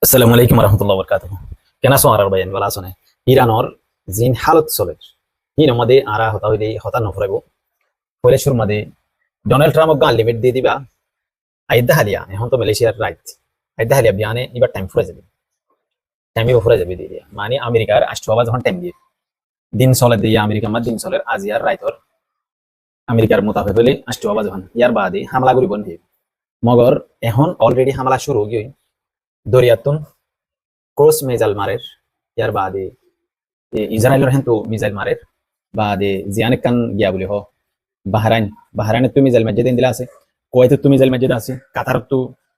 আসসালামু আলাইকুম রহমতুল্লাহ বরকাতুহ। কেন আছো আর ভাই বলা আছো না? ইরানর জিন হালত চলে হিন মধ্যে আরা হতা হইলে হতা নফরাইব হইলে সুর মধ্যে ডোনাল্ড ট্রাম্প গান লিমিট দিয়ে দিবা। আইদা হালিয়া এখন তো মালয়েশিয়ার রাইট আইদা হালিয়া বিয়ানে এবার টাইম ফুরে যাবে, টাইমে ফুরে যাবে দিয়ে দিয়া মানে আমেরিকার আষ্টবাজ যখন টাইম দিয়ে দিন চলে দিয়ে আমেরিকা মার দিন চলে আজি আর রাইতর আমেরিকার মোতাবেক হলে আষ্টবাজ যখন ইয়ার বাদে হামলা করিব নিয়ে মগর এখন অলরেডি হামলা শুরু গিয়ে দরিয়াতুন ক্রস মেজাল মারের ইয়ার বাদে ইসরায়েলের হেন্তু মিসাইল মারের বাদে জিয়ানে কান গিয়া বলে হ বাহরাইন বাহরাইনে তো মিসাইল মসজিদ দিলা আছে, কুয়েতে তো মিসাইল মসজিদ আছে, কাতার তো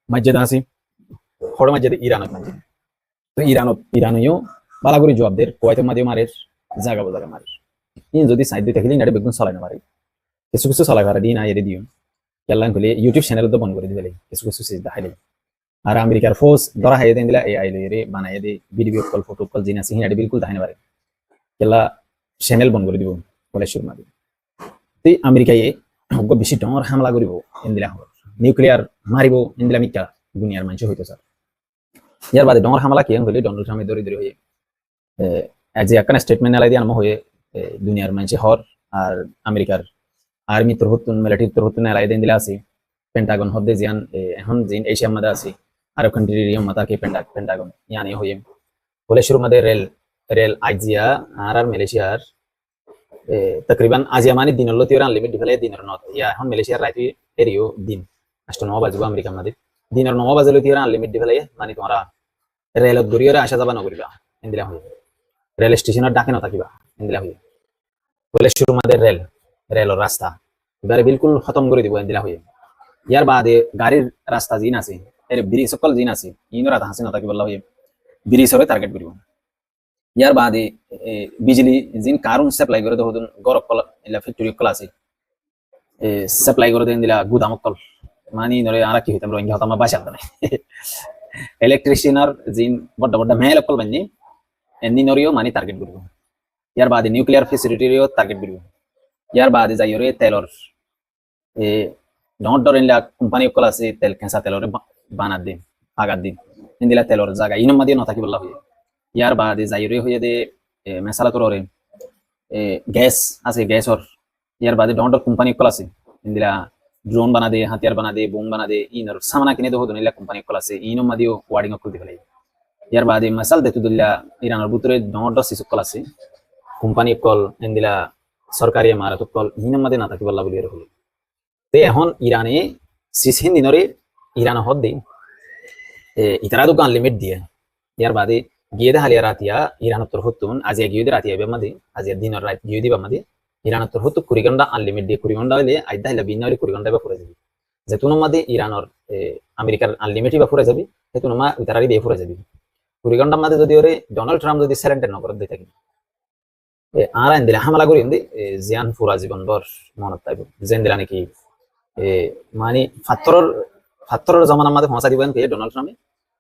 মসজিদ আছে, হড় মসজিদ ইরানত মসজিদ তো ইরানীয় বালাগুড়ি জবাবদের কুয়েতের মাঝে মারের জায়গা জায়গা মারের ইন যদি সাইড দিয়ে থাকলে নাড়ে বেগুন চালাই না পারে কিছু কিছু চালাই পারে দিন আইরে দিও কেলান খুলে ইউটিউব চ্যানেল তো বন্ধ করে দিবে কিছু কিছু চিজ দেখাইলে আর আমেরিকার ফোর্স ধরা হাইয়ে দিন দিলা এই আইলে রে বানাই দে ভিডিও কল ফটো কল জিন আছে হিনাড়ে বিলকুল দেখাই না পারে কেলা চ্যানেল বন্ধ করে দিব বলে শুরু মারি তুই আমেরিকায় বেশি ডর হামলা করিব ইন্দিলা নিউক্লিয়ার মারিব ইন্দিলা মিকা দুনিয়ার মানুষ হইতো স্যার ইয়ার বাদে ডর হামলা কি হইলে ডোনাল্ড ট্রাম্পে দরি দরি হয়ে যে একটা স্টেটমেন্ট এলাই দিয়ে আরম্ভ হয়ে দুনিয়ার মানুষ হর আর আমেরিকার আর্মি তরহতুন মিলিটারি তরহতুন এলাই দিন দিলা আছে পেন্টাগন হদ্দে জিয়ান এখন জিন এশিয়ার মধ্যে আছে আরব কান্ট্রির মাতাকে পেন্টাগন ইয়ানি হয়ে বলে শুরু মধ্যে রেল রেল আইজিয়া আর মালয়েশিয়ার तकरीबन आज हमारे दिन लो तीर अनलिमिट डिफले दिन और नौ या हम मलेशिया रात एरियो दिन अष्ट 9 बजे अमेरिका मध्ये दिन और 9 बजे लो तीर अनलिमिट डिफले माने तुम्हारा रेल दुरियर आशा जाबा नगरिबा इंदिला होय रेल स्टेशन डाके न থাকিবা इंदिला होय বলে শুরু মধ্যে রেল রেল রাস্তা এবারে বিলকুল খতম করে দিব इंदिला होय ইয়ার বাদে গাড়ির রাস্তা জিন আছে এর ব্রিজ সকল জিন আছে ইনরা হাসে ন থাকিবা होय ব্রিজ হরে টার্গেট করিব ইয়ার বাদে বিজলি জিন কারণ সাপ্লাই করে তো হদুন গরক কল ইলা ফ্যাক্টরি কল আছে সাপ্লাই করে দেন দিলা গুদাম কল মানি নরে আরা কি হইতাম রোহিঙ্গা হতাম বাসা না ইলেকট্রিশিয়ানার জিন বড় বড় মেল কল বানি এনি নরিও মানি টার্গেট করব ইয়ার বাদে নিউক্লিয়ার ফ্যাসিলিটিরিও টার্গেট করব ইয়ার বাদে যাইরে তেলর এ ডট ডর ইনলা কোম্পানি কল আছে তেল কেঁচা তেলরে বানা দিন আগার দিন ইন্দিলা তেলর জায়গা ইনম মাদি ন থাকি বলা হয় ইয়ার বাদে যাইরে হয়ে দে মেসালা তোরে গ্যাস আছে গ্যাসর ইয়ার বাদে ডন্ডর কোম্পানি কল আছে ইন্দিরা ড্রোন বানা দে হাতিয়ার বানা দে বোম বানা দে ইনর সামনা কিনে দে হদন ইলা কোম্পানি কল আছে ইনম মাদিও ওয়ার্ডিং অফ করতে ফেলে ইয়ার বাদে মাসাল দে তুদুল্লা ইরানের ভিতরে ডন্ডর সিসু কল আছে কোম্পানি কল ইন্দিরা সরকারি ইমারত কল ইনম মাদে না থাকি বলা বলি এর হলো তে এখন ইরানে সিসিন দিনরে ইরান হদ দে ইতারা তো আনলিমিট দিয়ে ইয়ার বাদে গিয়ে হালিয়া রাতিয়া ইরানত্তর হতুন আজ গিয়ে রাতিয়া বেমাদি আজ দিনের রাত গিয়ে দিবা মাদি ইরানত্তর হতু 20 ঘন্টা আনলিমিট দিয়ে 20 ঘন্টা হইলে আইদা হইলে বিনা হইলে 20 ঘন্টা বা ফুরে যাবি যেতুন মাদি ইরানর আমেরিকার আনলিমিট বা ফুরে যাবি সেতুন মা ইতারারি দিয়ে ফুরে যাবি 20 ঘন্টা মাদি যদি ওরে ডোনাল্ড ট্রাম্প যদি সারেন্ডার ন করে দিতে থাকি আর আইন দিলে হামলা করি ইন্দি জিয়ান ফুরা জীবন বর মনত তাইব জেন দিলা নাকি মানে ফাত্তরের জমানার মাঝে পৌঁছা দিবেন কে ডোনাল্ড ট্রাম্পে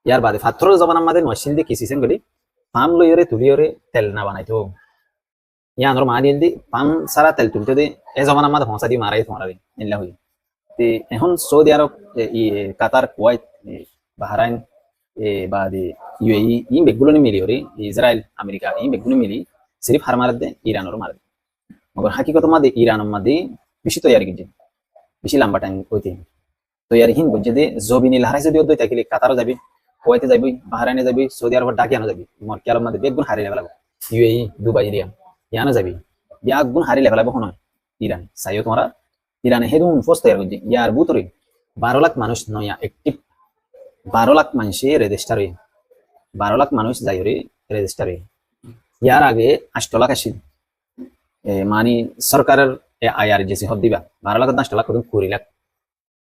ইয়ার বাদে ফাত্তরের জমানার মাঝে মশিন দিয়ে কিসিছেন গলি পাম লইরে তুলিয়রে তেল না বানাইতো ইয়া আনর মা দিয়ে দি পাম সারা তেল তুলতে দে এ জমানার মাঝে পৌঁছা দি মারাই তোমারাই ইল্লা হই তে এখন সৌদি আরব কাতার কুয়েত বাহরাইন বাদে ইউএই ই বেগুলো মিলি ওরে ইসরায়েল আমেরিকা ই বেগুলো মিলি সিরিফ হার মার দে ইরানর মার দে মগর হাকিকত মাঝে ইরানের মাঝে বেশি তৈরি গিয়ে বেশি লম্বা টাইম হইতে তৈরি হিন বুঝে দে জবিনি লাহারাই যদি ওই থাকিলে কাতারও যাবি কুয়েতে যাবি বাহরাইনে যাবি সৌদি আরব ডাকিয়ানো যাবি মর কেলার মধ্যে বেগুন হারিয়ে ফেলাবো ইউএই দুবাই এরিয়া ইয়ানো যাবি বেগুন হারিয়ে ফেলাবো হন ইরান চাইও তোমরা ইরানে হেদুন ফোর্স তৈরি করছে ইয়ার বুতরে 12 লাখ মানুষ নয়া একটিভ 12 লাখ মানুষে রেজিস্টার হয়ে 12 লাখ মানুষ যাই রেজিস্টার হয়ে ইয়ার আগে 8 লাখ আসি মানে সরকারের আয়ার যেসে হদ দিবা 12 লাখ 10 লাখ 20 লাখ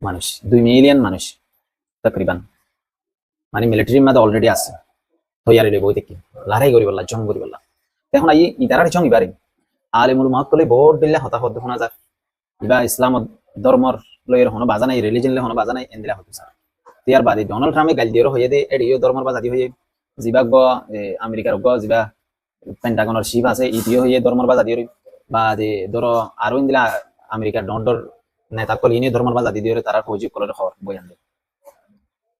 মানুষ 2 মিলিয়ন মানুষ তকরিবান মানে মিলিটারির মধ্যে অলরেডি আছে তৈরি বই দেখি লড়াই করি বললা জং করি বললা এখন আই ইতারার জং ইবারে আলেমুল মাহত কলে বোর্ড দিলে হতাহত শোনা যায় ইবা ইসলাম ধর্মর লয়ের হনো বাজা নাই রিলিজন লে হনো বাজা নাই এন্দিলা হতো স্যার ইয়ার বাদে ডোনাল্ড ট্রাম্পে গাল দিয়ের হয়ে দে এডিও ধর্মর বাজাদি হয়ে জিবা গ আমেরিকার গ জিবা পেন্টাগনের শিপ আছে ইতিও হয়ে ধর্মর বাজাদি বা যে ধরো আরো ইন্দিলা আমেরিকার ডন্ডর নেতা কল ইনি ধর্মর বাজাদি দিয়ে তারা ফৌজি কলের খবর বয়ান দেয়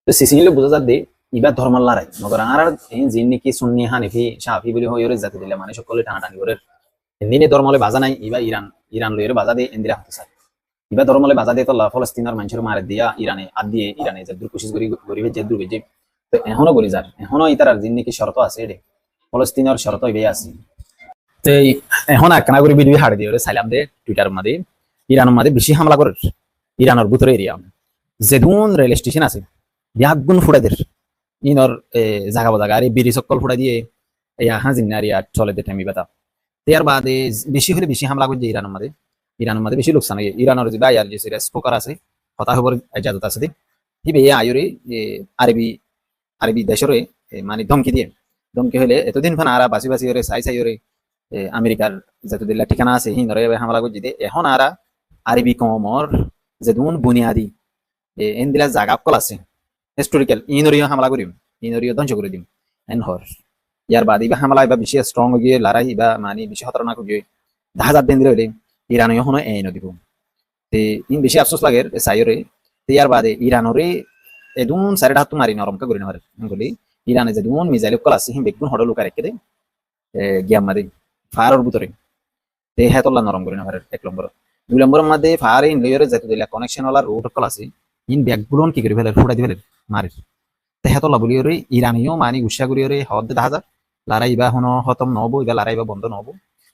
তো সিসিলে বোঝা যাবে ইবা ধর্মার লড়াই মগর আর এই জিন নাকি সুন্নি হানিফি শাফি বলি হয়ে জাতি দিলে মানে সকলে টানাটানি করে এমনি ধর্মলে বাজা নাই ইবা ইরান ইরান লইরে বাজা দিয়ে ইন্দিরা হতে চায় ইবা ধর্মলে বাজা দিয়ে তো ফলস্তিনের মানুষের মারে দিয়া ইরানে আদ দিয়ে ইরানে যে দুর্কুশিস গরিবে যে দুর্গে তো এখনো করি যার এখনো ইতার জিন নাকি শর্ত আছে এডে ফলস্তিনের শর্ত ইবে আছে তো এখন একখানা করে ভিডিও হাড়ে দিয়ে চাইলাম দে টুইটারের মধ্যে ইরানের মধ্যে বেশি হামলা করে ইরানের ভিতরে এরিয়া যেদুন রেল স্টেশন আছে বিয়াগুন ফুড়াদের ইনর জাগা জাগা আর বিড়ি চক্কল ফুড়া দিয়ে হাজিন আরিয়া চলে দে টেমি বেতা তার বাদে বেশি হলে বেশি হামলা করছে ইরানের মধ্যে বেশি লোকসান ইরানের যে বাইয়ার যে স্পোকার আছে কথা খবর ইজাজত আছে হিবে আয়রে আরবি আরবি দেশরে মানে ধমকি হলে এতদিন ফান আরা বাসি বাসি ওরে চাই ওরে আমেরিকার যতদিল্লা ঠিকানা আছে হিনরে হামলা করছে এখন আরা আরবি কমর যেদুন বুনিয়াদি এনদিলা জাগা অকল আছে হিস্টোরিক্যাল ইনরিও হামলা করিম ইনরিও ধ্বংস করে দিম এন হর ইয়ার বাদ ইবা হামলা ইবা বেশি স্ট্রং গিয়ে লড়াই ইবা মানে বেশি খতরনাক গিয়ে 10,000 দিন ধরে ইরানীয় হনো এই নদীব তে ইন বেশি আফসোস লাগে সাইরে তে ইয়ার বাদে ইরানরে এদুন সাইড হাত মারি নরমকা করি নরে বলি ইরানে যে দুন মিসাইল কল আছে হিম বেগুন হড় লুকা রেখে দে গিয়াম মাদি ফারর ভিতরে তে হেতলা নরম করি নরে এক নম্বর দুই নম্বরের মধ্যে ফার ইন লেয়ারে যেতে দিলা কানেকশন ওলা রুট কল আছে ইন ব্যাগগুলোন কি করে ফেলে ফুটা দিবে মারি তে হেতলা বলি রে ইরানীয় মানি গুসা করি রে হদ 10,000 লড়াই ইবা হনো খতম নহব ইবা লড়াই ইবা বন্ধ নহব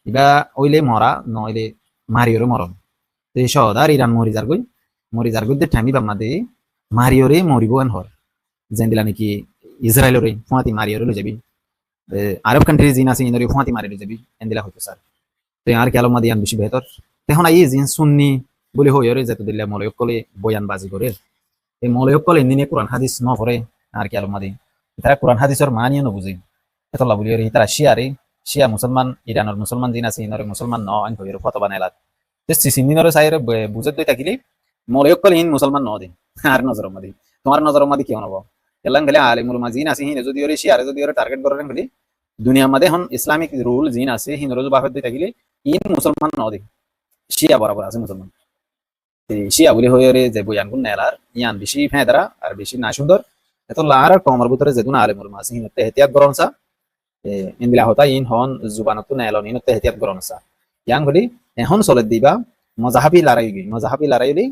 ইবা ওইলে মরা নইলে মারিওরে মরম তে সদার ইরান মরি যার গই দে ঠামি বাম্মা দে মারিওরে মরিব এন হর যেন দিলা নাকি ইসরায়েলরে ফুয়াতি মারিওরে লই যাবি আরব কান্ট্রি জিন আছে ইনরে ফুয়াতি মারি লই যাবি এন দিলা হইতো স্যার তো আর কি আলমা দিয়ান বেশি বেহতর তখন আই জিন সুন্নি বলে হইরে যেতে দিলে মলয়ক কলে বয়ান বাজি করে এই মলয়ক কলে ইন্দিনে কোরআন হাদিস ন পড়ে আর কি আলমা দি তারা কোরআন হাদিসের মানিয়ে ন বুঝে এতলা বলি তারা শিয়া মুসলমান ইরানের মুসলমান জিন আছে ইনরে মুসলমান ন আইন হইরে ফটো বানাইলা তে সিসিনিনরে সাইরে বুঝে দই থাকিলে মলয়ক কলে ইন মুসলমান ন দিন আর নজর মাদি তোমার নজর মাদি কি হনব এলাম গেলে আলিমুল মাজিন আছে হিনে যদি ওরে শিয়ারে যদি ওরে টার্গেট করেন গেলে দুনিয়ার মধ্যে এখন ইসলামিক রুল জিন আছে হিন রোজ বাফের দই থাকিলে ইন মুসলমান ন দিন শিয়া বরাবর আছে মুসলমান শিয়া বলি হয়ে যে বয়ান গুণ নেলার ইয়ান বেশি ফেঁদরা আর বেশি না সুন্দর এত লার আর কমর ভিতরে যেগুন আলিমুল মাসি হিনতে এহতিয়াত গরনসা ইনদিলা হতা ইন হন জুবানতো নেলন ইনতে এহতিয়াত গরনসা ইয়ান বলি এখন চলে দিবা মজাহাবি লড়াই গই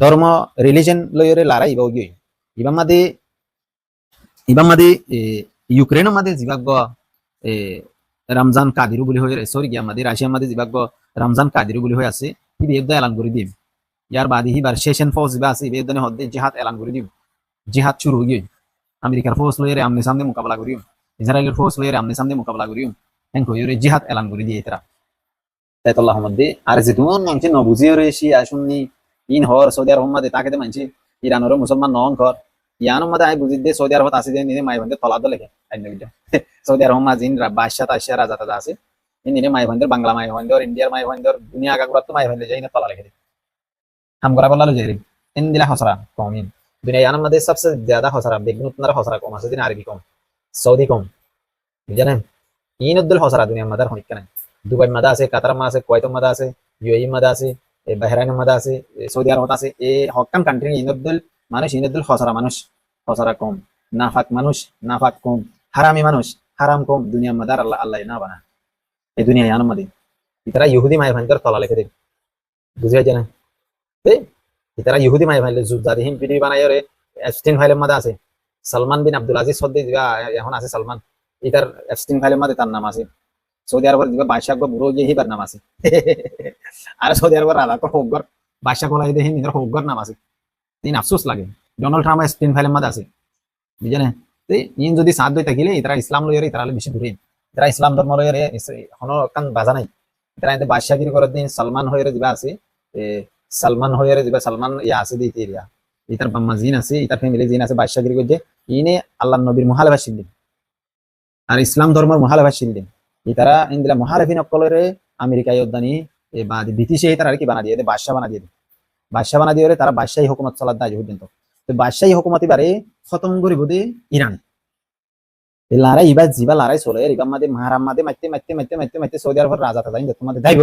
ধর্ম রিলিজন লয়রে লড়াই ইবা গই ইবা মাদে ইউক্রেনের মাদে জিবাগ রমজান কাদিরু বলি হয়ে সরি গিয়া মাদে রাশিয়ার মাদে জিবাগ রমজান কাদিরু বলি হয়ে আছে হিবি একদা এলান করে দিম ইয়ার বাদে হিবার শেষেন ফৌজ জিবা আছে ইবেদনে হদ্দে জিহাদ এলান করে দিম জিহাদ শুরু হয়ে গই আমেরিকার ফৌজ লয়রে আমনে সামনে মোকাবেলা করিম ইসরায়েলের ফৌজ লয়রে আমনে সামনে মোকাবেলা করিম হেন কইরে জিহাদ এলান করে দিয়ে এতরা তাইতুল্লাহ মধ্যে আর যে দুন মানছে ন বুঝিয়ে রে শিয়া শুননি ইন হর সৌদি আরব মধ্যে তাকে মানছে ইরানের মুসলমান নন ঘর ইয়ানোর মধ্যে আই বুঝি দে সৌদি আরবত আছে যে নিজে মাই ভান্ডে তলাদ লেখে সৌদি আরব মা জিন বাদশা তাশা রাজা তাজা আছে ইনি মাই ভান্ডের বাংলা মাই ভান্ডের ইন্ডিয়ার মাই ভান্ডের দুনিয়া আগাগুড়া তো মাই ভান্ডে যাই না তলা লেখে হাম করা বললো যাই ইন দিলা হসরা কমিন দুনিয়া ইয়ানোর মধ্যে সবচেয়ে ज्यादा হসরা বেগুন উতনার হসরা কম আছে দিন আরবি কম সৌদি কম জানেন ইন উদ্দুল হসরা দুনিয়ার মধ্যে হনিক কেন দুবাই মাদা আছে কাতার মা আছে কুয়েত মাদা আছে ইউএই মাদা আছে বাহরাইন মাদা আছে সৌদি আরব আছে এই হকাম কান্ট্রি ইনদুল মানুষ ইনদুল হসরা মানুষ হসরা কম নাফাক কম হারামি মানুষ হারাম কম দুনিয়ার মাদার আল্লাহ আল্লাহ না বানা এই দুনিয়া ইয়ান মধ্যে ইতারা ইহুদি মাই ভান্ডার তলা লিখে দেন বুঝিয়া জানা ইতারা ইহুদি মাই ভাইলে যুদ্ধাদি হিম পিডি বানায় রে এপস্টিন ফাইলের মধ্যে আছে সালমান বিন আব্দুল আজিজ সদ্দি এখন আছে সালমান ইতার এপস্টিন ফাইলের মধ্যে তার নাম আছে সৌদি আরবের দিবা বাদশাহ বুড়ো গিয়ে হিবার নাম আছে আর সৌদি আরবের আলাদা হোকগর বাদশাহ কলাই দিয়ে নিজের হোকগর নাম আছে তিন আফসোস লাগে ডোনাল্ড ট্রাম্প স্পিন ফাইলের মধ্যে আছে বুঝলেন ইন যদি সাথ দই থাকিলে তারা ইসলাম লইরে তারা বেশি দূরে তারা ইসলাম ধর্ম লইরে হন কান বাজা নাই তারা এতে বাদশাহগিরি করার দিন সালমান হইরে দিবা আছে সালমান হইরে দিবা সালমান ইয়া আছে দিতে এরিয়া ইতার বাম্মা জিন আছে ইতার ফ্যামিলি জিন আছে বাদশাহগিরি করতে ইনে আল্লাহর নবীর মুহালেফা দিন আর ইসলাম ধর্মের মুহালেফা দিন ইতারা ইন্দিলা মুহালেফিন অকলরে আমেরিকা ইউদ্দানি বা ব্রিটিশে তারা আর কি বানা দিয়ে বাদশাহ বানা দিয়ে তারা বাদশাহী হুকুমত চলার দায় পর্যন্ত তো বাদশাহী হুকুমত এবারে খতম করিব দে ইরান লড়াই ইবা জিবা লড়াই চলে এর মাদে মাহারাম মাদে মাইতে সৌদি আরবের রাজা তাজাইন তোমাদের দায়ব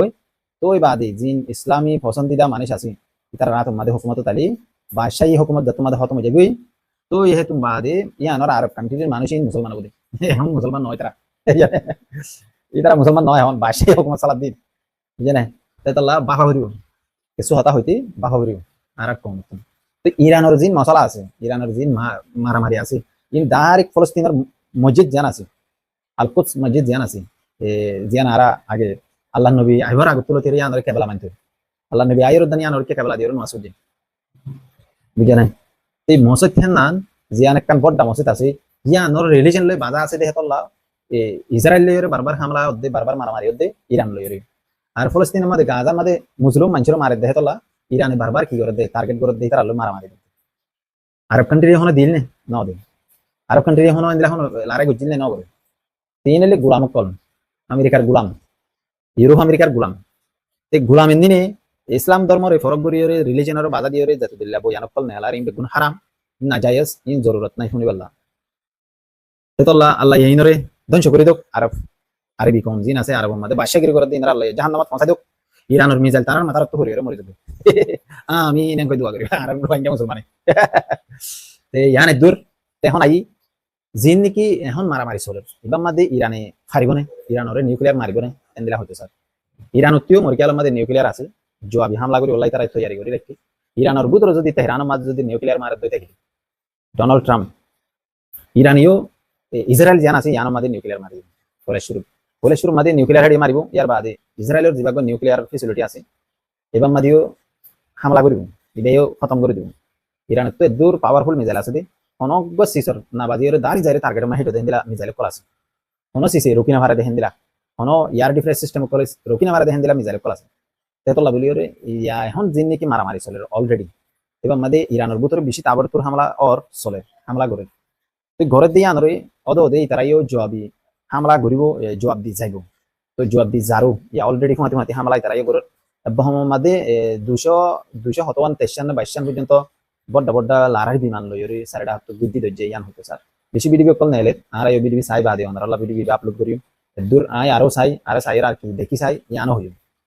তো ওই বাদে জিন ইসলামী পছন্দিদা মানুষ আছে তারা রাত মাদে হুকুমত তালি বাদশাহী হুকুমত তোমাদের খতম হয়ে যাবে তো ইহেতু বাদে ইয়ানোর আরব কান্ট্রির মানুষই মুসলমান বলে এখন মুসলমান নয় তারা তারা মুসলমান নয় এখন বাসে হুকুমত সালাদ দিন বুঝে না তাই তাল্লা বাফা ভরিব কিছু হতা হইতে বাফা ভরিব আর এক কম তো ইরানের জিন মশলা আছে ইরানের জিন মারামারি আছে কিন্তু ডাইরেক্ট ফলস্তিনের মসজিদ জান আছে আলকুদস মসজিদ জান আছে জিয়ান আরা আগে আল্লাহ নবী আইবার আগে তুলো তেরে আনরে কেবলা মানতে আল্লাহ নবী আইর দানি আনরে কেবলা দিওর মাসুদ্দিন বুঝে না এই মসজিদ নান জিয়ান একখান বড় মসজিদ আছে জিয়ানোর রিলিজন লই বাজা আছে দেহে তল্লা ইসরায়েল লইরে বারবার হামলা হদ্দে বারবার মারামারি হদ্দে ইরান লইরে আর ফলস্তিনের মধ্যে গাজার মধ্যে মুসলিম মানুষের মারে দেহে তল্লা ইরানে বারবার কি করে দেয় টার্গেট করে দেয় তারা মারামারি আরব কান্ট্রি এখন দিল নে ন দিন আরব কান্ট্রি এখন এখন লারে গুজিল নে ন করে তিন এলে গোলাম কল আমেরিকার গোলাম ইউরোপ আমেরিকার গোলাম এই গোলাম দিনে ইসলাম ধর্মের ফরক গরিয়ে রিলিজনের বাধা দিয়ে যাতে দিল্লা বয়ানক কল নেলার ইন বেগুন হারাম না জায়েজ ইন জরুরত নাই শুনি বললা তেতল্লা আল্লাহ ইনরে ধ্বংস করে দোক আরব আরবি কোন জিন আছে আরবের মধ্যে বাদশাগিরি করে দিন আল্লাহ জাহান্নামত পৌঁছাই দোক ইরানের মিসাইল তার মাথার তো হরিয়ে মরে যাবে আমি নেন কই দোয়া করি আরব ভাঙ্গা মুসলমানে তে ইয়ানে দূর এখন আই জিন নাকি এখন মারামারি চলে এবার মধ্যে ইরানে হারিব না ইরানরে নিউক্লিয়ার মারিব না এন্দিলা হইতে স্যার ইরানতেও মরিকালের মধ্যে নিউক্লিয়ার আছে জবাবি হামলা করে ওলাই তারা তৈরি করে রাখি ইরানের ভিতরে যদি তেহরানের মাঝে যদি নিউক্লিয়ার মারে দই থাকে ডোনাল্ড ট্রাম্প ইরানিও ইসরায়েল জান আছে ইয়ানোর মাঝে নিউক্লিয়ার মারিব ফলে শুরু মাঝে নিউক্লিয়ার হাড়ি মারিব ইয়ার বাদে ইসরায়েলের যেভাগ নিউক্লিয়ার ফেসিলিটি আছে এবার মাঝেও হামলা করিব এটাও খতম করে দিব ইরানের তো দূর পাওয়ারফুল মিসাইল আছে অনগ্য সিসর না বাজিয়ে দাঁড়ি যাই টার্গেট হেঁটে দেন দিলা মিসাইল কল আছে কোনো সিসি রুকিনা ভাড়া দেখেন দিলা কোনো ইয়ার ডিফেন্স সিস্টেম করে রুকিনা ভাড়া দেখেন দিলা মিসাইল কল আছে তেতলা বলি ইয়া এখন জিন নাকি মারামারি চলে অলরেডি এবার মাঝে ইরানের ভিতরে বেশি তাবড়তোড় হামলা অর চলে হামলা করে তো ঘরের দিয়ে আনরে অদে তারাইও জবাবি হামলা ঘুরিব জবাব দি যাইব তো জবাব দি যারো ইয়া অলরেডি মাতি মাতি হামলাই তারাইও ঘরের বহমের মাঝে 200 23 22 পর্যন্ত বড় বড় লারার বিমান লইরি সাড়ে হাত বৃদ্ধি ধৈর্য ইয়ান হতো স্যার বেশি ভিডিও কল নাইলে আর এই ভিডিও চাই বাদে আমরা ভিডিও আপলোড করি দূর আয় আরো চাই আর কি দেখি চাই ইয়ানো হইব